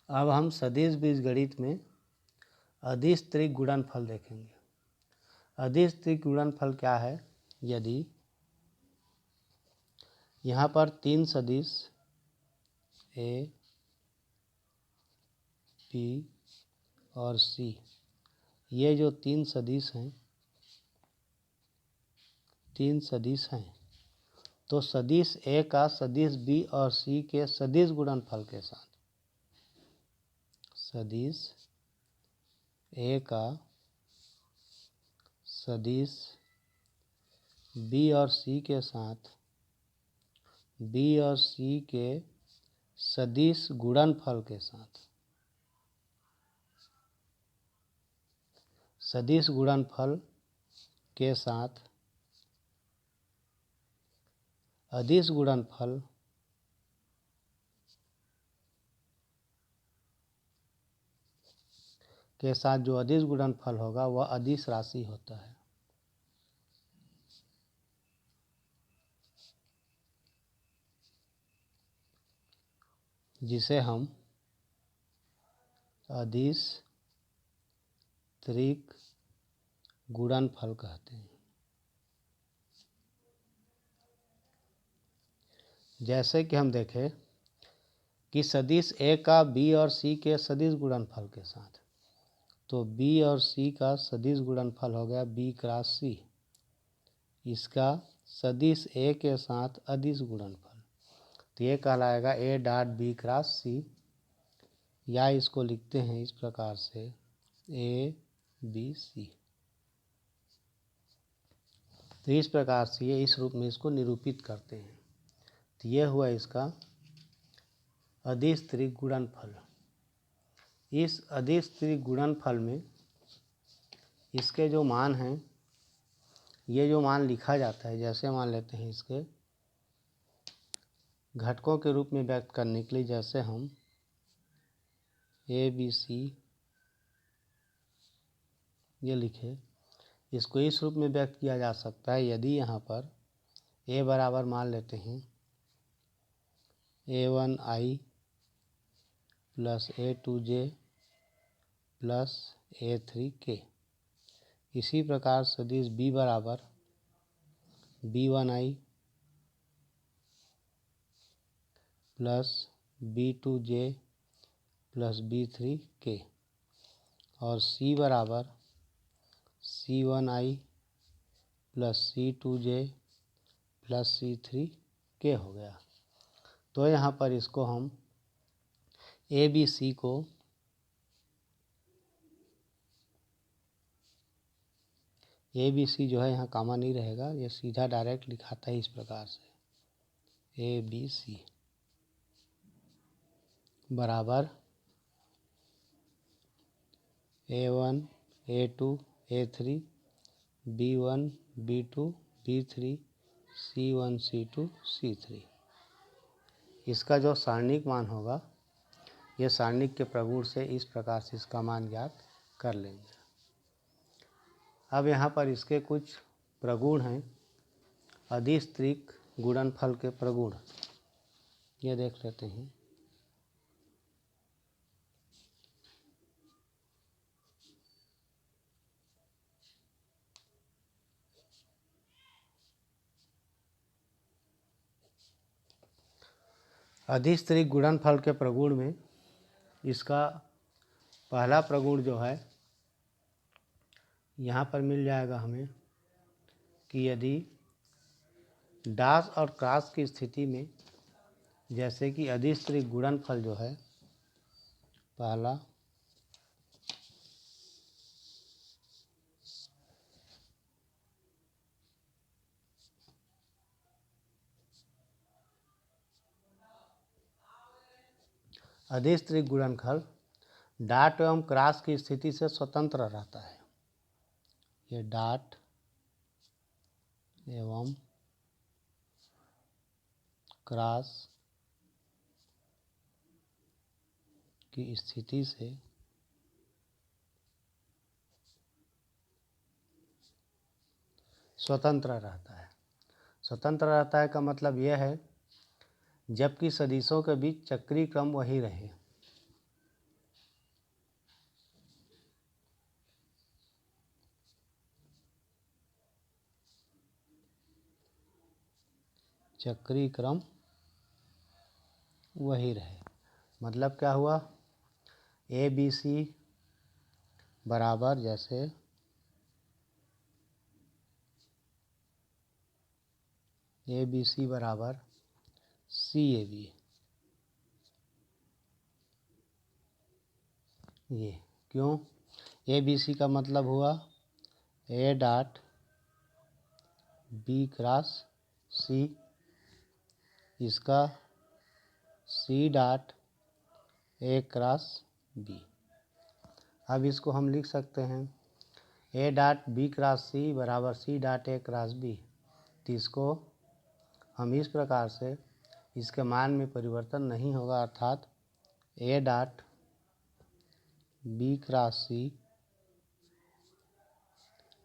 अब हम सदिश बीजगणित में अदिश त्रिक गुणनफल देखेंगे। अदिश त्रिक गुणनफल क्या है? यदि यहाँ पर तीन सदिश ए, बी और सी, ये जो तीन सदिश हैं, तो सदिश ए का सदिश बी और सी के सदिश गुणनफल के साथ, सदिश ए का सदिश बी और सी के साथ बी और सी के सदिश गुणनफल के साथ, सदिश गुणनफल के साथ अदिश गुणनफल के साथ जो अदिश गुणनफल होगा वह अदिश राशि होता है। जिसे हम अदिश त्रिक गुणनफल कहते हैं। जैसे कि हम देखें कि सदिश ए का बी और सी के सदिश गुणनफल के साथ, तो बी और सी का सदिश गुणनफल हो गया बी क्रॉस सी, इसका सदिश ए के साथ अदिश गुणनफल, तो ये कहलाएगा ए डॉट बी क्रॉस सी, या इसको लिखते हैं इस प्रकार से ए बी सी। तो इस प्रकार से ये इस रूप में इसको निरूपित करते हैं। तो ये हुआ इसका अदिश त्रिक गुणनफल। इस अदिश त्रिक गुणनफल में इसके जो मान हैं, ये जो मान लिखा जाता है, जैसे मान लेते हैं इसके घटकों के रूप में व्यक्त करने के लिए, जैसे हम ए बी सी ये लिखे, इसको इस रूप में व्यक्त किया जा सकता है। यदि यहाँ पर ए बराबर मान लेते हैं A1I plus A2J plus A3K, इसी प्रकार सदिश बी बराबर B1I plus B2J plus B3K, और सी बराबर C1I plus C2J plus C3K हो गया। तो यहाँ पर इसको हम ए बी सी को ए बी सी जो है यहाँ कामा नहीं रहेगा, ये सीधा डायरेक्ट लिखाता है इस प्रकार से ए बी सी बराबर A1 A2 A3 B1 B2 B3 C1 C2 C3। इसका जो सारणिक मान होगा, ये सारणिक के प्रगुण से इस प्रकार से इसका मान ज्ञात कर लेंगे। अब यहाँ पर इसके कुछ प्रगुण हैं, अदिश त्रिक गुणनफल के प्रगुण, ये देख लेते हैं। अदिश त्रिक गुणनफल के प्रगुण में इसका पहला प्रगुण जो है, यहाँ पर मिल जाएगा हमें कि यदि डैश और क्रॉस की स्थिति में, जैसे कि अदिश त्रिक गुणनफल जो है, पहला अदिश त्रिक गुणनफल डॉट एवं क्रॉस की स्थिति से स्वतंत्र रहता है। ये डॉट एवं क्रॉस की स्थिति से स्वतंत्र रहता है। स्वतंत्र रहता है का मतलब यह है जबकि सदिशों के बीच चक्रीय क्रम वही रहे। चक्रीय क्रम वही रहे। मतलब क्या हुआ, ए बी सी बराबर, जैसे ए बी सी बराबर सी ए बी, ये क्यों, ए बी सी का मतलब हुआ A dot B cross C, इसका C dot A cross B. अब इसको हम लिख सकते हैं A dot B cross C बराबर C dot A cross B. तो इसको हम इस प्रकार से, इसके मान में परिवर्तन नहीं होगा, अर्थात ए डॉट बी क्रॉस सी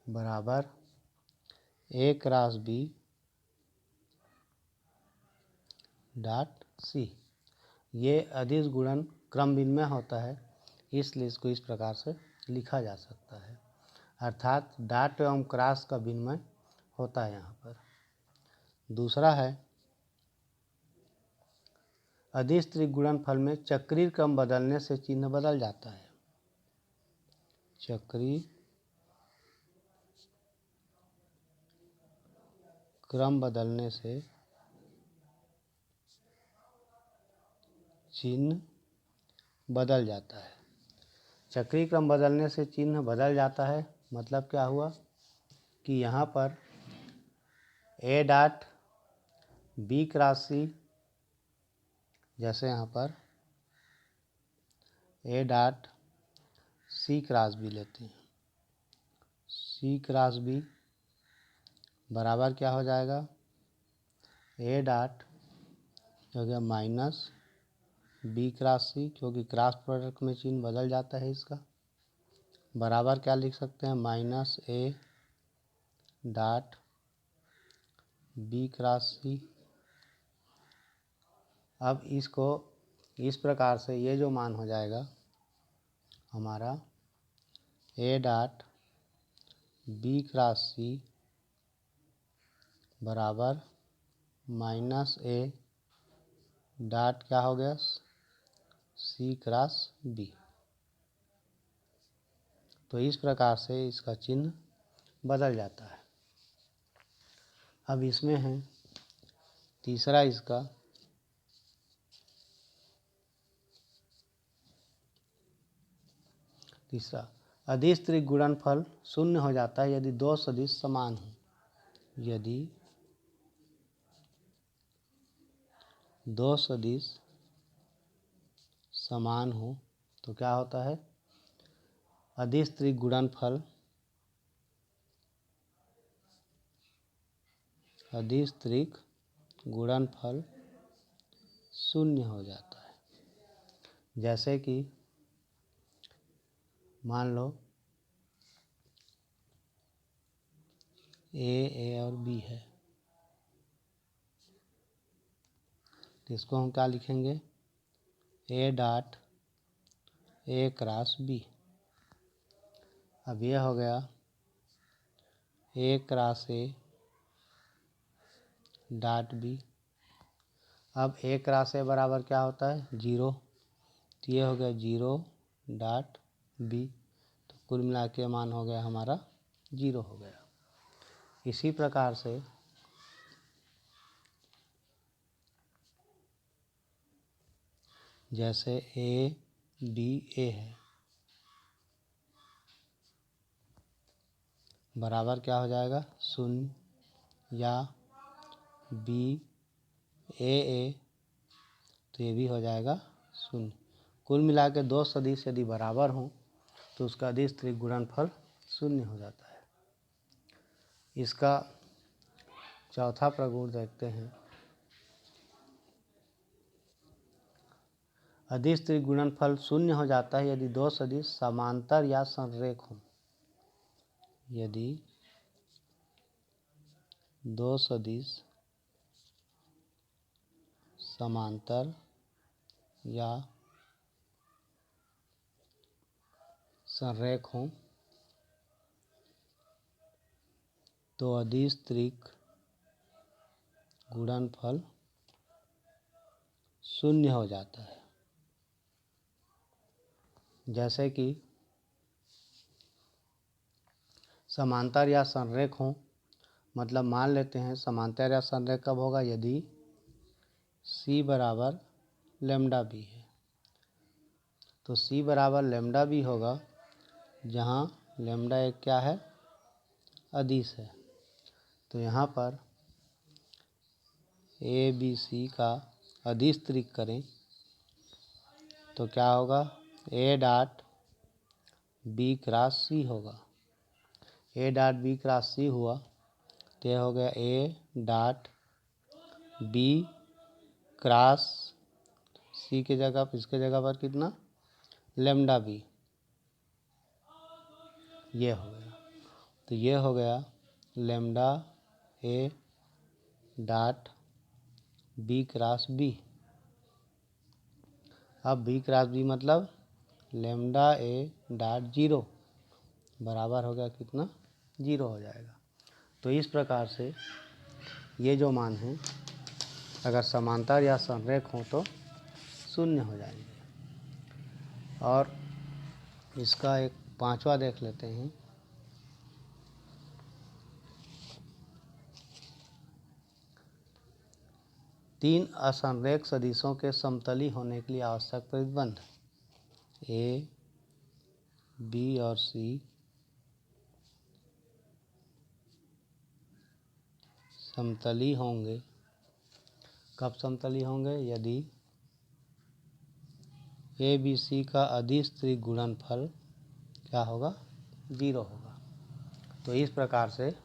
बराबर ए क्रॉस बी डॉट सी। ये अदिश गुणन क्रम विनिमय होता है, इसलिए इसको इस प्रकार से लिखा जा सकता है, अर्थात डॉट एवं क्रॉस का विनिमय होता है यहाँ पर। दूसरा है, अदिश त्रिक गुणनफल में चक्रीय क्रम बदलने से चिन्ह बदल जाता है। चक्रीय क्रम बदलने से चिन्ह बदल जाता है। चक्रीय क्रम बदलने से चिन्ह बदल जाता है मतलब क्या हुआ कि यहाँ पर A dot B cross C, जैसे यहाँ पर A dot C cross B लेते हैं, सी क्रॉस बी बराबर क्या हो जाएगा, ए डॉट हो गया माइनस बी क्रॉस सी, क्योंकि क्रॉस प्रोडक्ट में चिन्ह बदल जाता है इसका, बराबर क्या लिख सकते हैं, minus A dot B cross C. अब इसको इस प्रकार से ये जो मान हो जाएगा हमारा ए डॉट बी क्रॉस सी बराबर माइनस ए डॉट क्या हो गया, सी क्रॉस बी। तो इस प्रकार से इसका चिन्ह बदल जाता है। अब इसमें है तीसरा, इसका तीसरा अदिश त्रिक गुणनफल शून्य हो जाता है यदि दो सदिश समान हो। यदि दो सदिश समान हो तो क्या होता है, अदिश त्रिक गुणनफल अदिश त्रिक गुणनफल शून्य हो जाता है। जैसे कि मान लो ए और बी है, तो इसको हम क्या लिखेंगे, A dot A cross B. अब ये हो गया A cross A dot B. अब ए क्रॉस ए बराबर क्या होता है, जीरो, तो ये हो गया जीरो डॉट बी। तो कुल मिला के मान हो गया हमारा जीरो हो गया। इसी प्रकार से जैसे ए डी ए है बराबर क्या हो जाएगा, शून्य, या बी ए तो ये भी हो जाएगा शून्य। कुल मिला के दो सदिश यदि बराबर हों तो उसका अदिश त्रिक गुणनफल शून्य हो जाता है। इसका चौथा प्रगुण देखते हैं, अदिश त्रिक गुणनफल शून्य हो जाता है यदि दो सदिश समांतर या संरेख हों। यदि दो सदिश समांतर या संरेख हों तो अदिश त्रिक गुणनफल शून्य हो जाता है। जैसे कि समांतर या संरेख हो, मतलब मान लेते हैं समांतर या संरेख कब होगा, यदि c बराबर लैम्डा बी है। तो c बराबर लैम्डा बी होगा जहाँ लैम्डा एक क्या है, अदिश है। तो यहाँ पर ए बी सी का अदिश त्रिक करें तो क्या होगा, ए डॉट बी क्रॉस सी होगा। ए डॉट बी क्रॉस सी हुआ तो यह हो गया ए डॉट बी क्रॉस सी के जगह पर, इसके जगह पर कितना, लैम्डा बी, ये हो गया। तो ये हो गया lambda A dot B cross B. अब बी क्रॉस बी मतलब लैम्डा ए डॉट जीरो बराबर हो गया कितना, 0 हो जाएगा। तो इस प्रकार से ये जो मान है अगर समांतर या संरेख हो तो शून्य हो जाएंगे। और इसका एक पांचवा देख लेते हैं। तीन असंरेख सदिशों के समतली होने के लिए आवश्यक प्रतिबंध। ए बी और सी समतली होंगे। कब समतली होंगे, यदि ए बी सी का अदिश त्रिक गुणनफल क्या होगा, 0 होगा। तो इस प्रकार से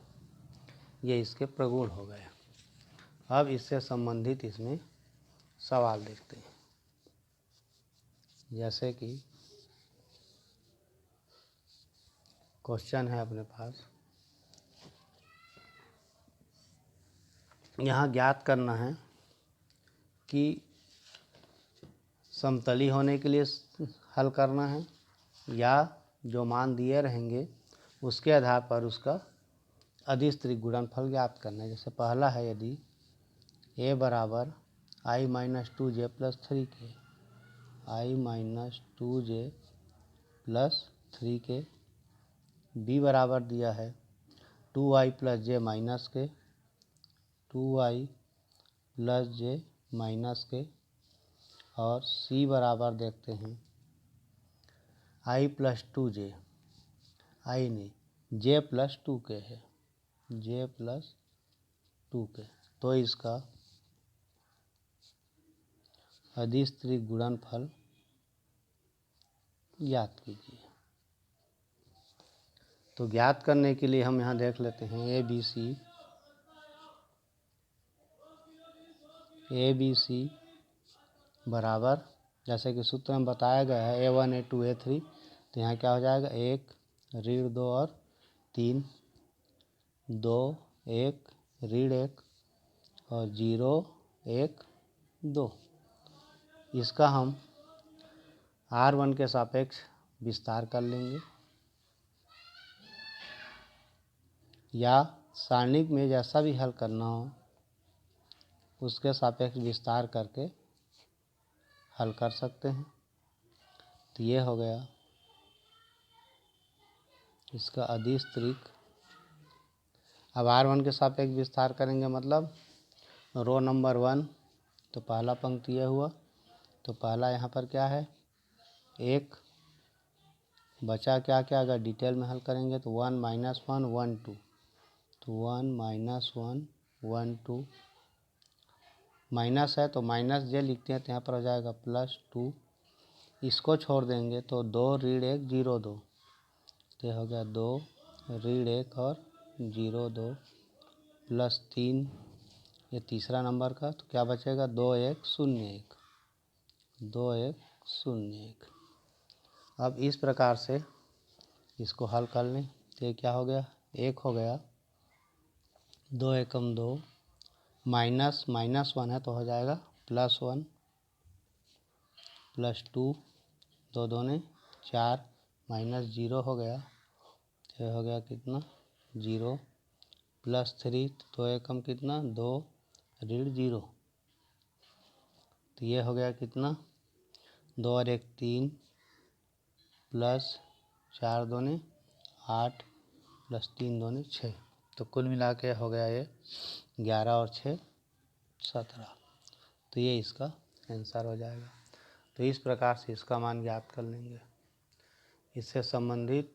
ये इसके प्रगुण हो गए। अब इससे संबंधित इसमें सवाल देखते हैं। जैसे कि क्वेश्चन है अपने पास, यहाँ ज्ञात करना है कि समतली होने के लिए हल करना है या जो मान दिए रहेंगे उसके आधार पर उसका अदिश त्रिक गुणनफल ज्ञात करना है। जैसे पहला है, यदि a बराबर i minus 2j plus 3k, i minus 2j plus 3k, b बराबर दिया है 2i प्लस j माइनस के, 2i प्लस j माइनस के, और c बराबर देखते हैं i प्लस 2j, i नहीं j प्लस 2k है, j प्लस 2k। तो इसका अदिश त्रिक गुणनफल ज्ञात कीजिए। तो ज्ञात करने के लिए हम यहाँ देख लेते हैं ए बी सी बराबर, जैसे कि सूत्र में बताया गया है A1 A2 A3। तो यहाँ क्या हो जाएगा, 1 ऋण 2 और 3, 2 1 ऋण 1 और 0 1 2। इसका हम R1 के सापेक्ष विस्तार कर लेंगे या सारणिक में जैसा भी हल करना हो उसके सापेक्ष विस्तार करके हल कर सकते हैं। तो ये हो गया इसका अदिश त्रिक। अब R1 के सापेक्ष विस्तार करेंगे मतलब रो नंबर 1, तो पहला पंक्ति यह हुआ। तो पहला यहाँ पर क्या है, 1 बचा क्या क्या, अगर डिटेल में हल करेंगे तो 1 माइनस 1 1 2, तो 1 माइनस 1 1 2, माइनस है तो माइनस जे लिखते हैं तो यहाँ पर हो जाएगा प्लस 2। इसको छोड़ देंगे तो 2 ऋण 1 0 2, तो हो गया 2 ऋण 1 और 0 2 प्लस 3, ये तीसरा नंबर का। तो क्या बचेगा, 2 1 0 1, 2 1 0 1। अब इस प्रकार से इसको हल कर लें तो ये क्या हो गया, 1 हो गया, 2 एकम 2, माइनस माइनस 1 है तो हो जाएगा प्लस 1 प्लस 2, 2 दूने 4, माइनस 0 हो गया, तो हो गया कितना 0, प्लस 3, 2 एकम कितना 2 ऋण 0। तो ये हो गया कितना, 2 और 1 3 प्लस 4 दूनी 8 प्लस 3 दूनी 6। तो कुल मिला के हो गया ये 11 और 6 17। तो ये इसका आंसर हो जाएगा। तो इस प्रकार से इसका मान ज्ञात कर लेंगे। इससे संबंधित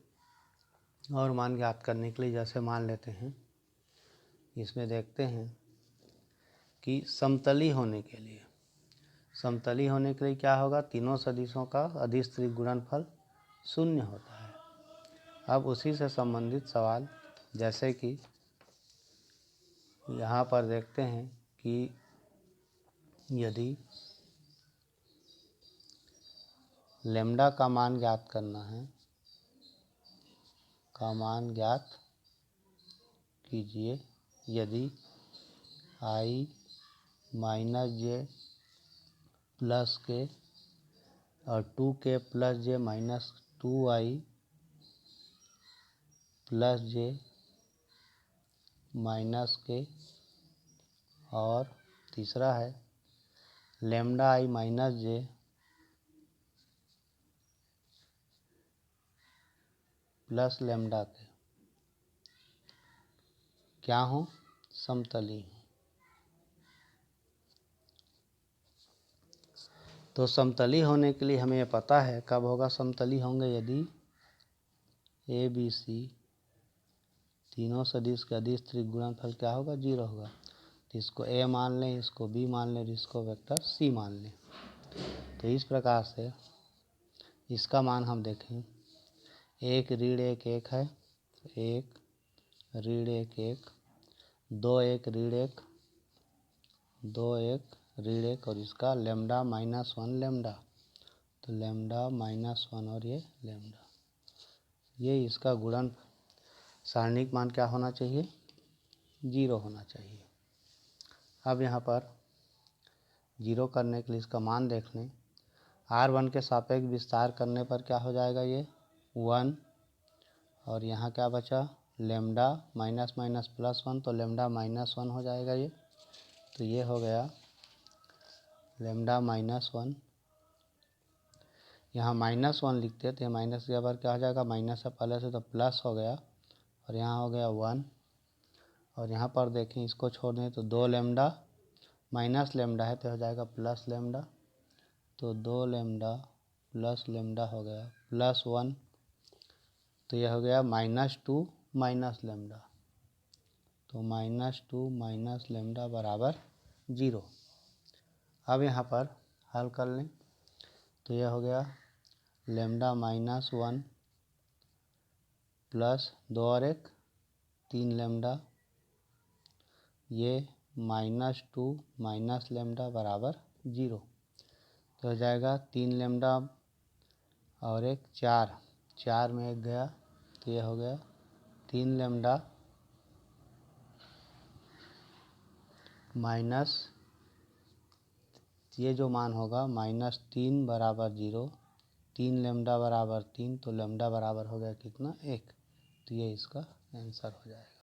और मान ज्ञात करने के लिए जैसे मान लेते हैं, इसमें देखते हैं कि समतली होने के लिए क्या होगा, तीनों सदिशों का अदिश त्रिक गुणनफल 0 होता है। अब उसी से संबंधित सवाल, जैसे कि यहाँ पर देखते हैं कि यदि लैम्डा का मान ज्ञात करना है, का मान ज्ञात कीजिए यदि i माइनस जे प्लस के और 2k प्लस जे माइनस 2i प्लस जे माइनस के, और तीसरा है lambda i minus J plus lambda के क्या हो, समतली हो। तो समतली होने के लिए हमें ये पता है कब होगा समतली होंगे, यदि ए बी सी तीनों सदिश के अदिश त्रिक गुणनफल क्या होगा, 0 होगा। तो इसको ए मान लें, इसको बी मान लें, इसको वेक्टर सी मान लें। तो इस प्रकार से इसका मान हम देखें, 1 ऋण 1 1 है, 1 ऋण 1 1, 2 1 ऋण 1 2 1 ऋण 1, और इसका लैम्डा माइनस 1 लैम्डा। तो लैम्डा माइनस 1 और ये लैम्डा, ये इसका गुणन सारणिक मान क्या होना चाहिए, 0 होना चाहिए। अब यहाँ पर 0 करने के लिए इसका मान देख लें। r1 के सापेक्ष विस्तार करने पर क्या हो जाएगा, ये 1, और यहाँ क्या बचा, लैम्डा माइनस माइनस प्लस 1, तो लैम्डा माइनस 1 हो जाएगा ये। तो ये हो गया लैम्डा माइनस 1। यहाँ माइनस 1 लिखते हैं तो ये माइनस के बाद क्या हो जाएगा, माइनस है पहले से तो प्लस हो गया, और यहाँ हो गया 1, और यहाँ पर देखें इसको छोड़ दें तो 2 लैम्डा माइनस लैम्डा है तो हो जाएगा प्लस लैम्डा। तो 2 लैम्डा प्लस लैम्डा हो गया प्लस 1, तो यह हो गया -2 माइनस लैम्डा। तो -2 माइनस लैम्डा बराबर 0। अब यहाँ पर हल कर लें तो यह हो गया लैम्डा माइनस 1 प्लस 2 और 1 3 लैम्डा, ये -2 माइनस लैम्डा बराबर 0। तो हो जाएगा 3 लैम्डा और 1 4, 4 में 1 गया तो ये हो गया 3 लैम्डा माइनस, ये जो मान होगा -3 बराबर 0, 3 लैम्डा बराबर 3, तो लैम्डा बराबर हो गया कितना, 1। तो ये इसका आंसर हो जाएगा।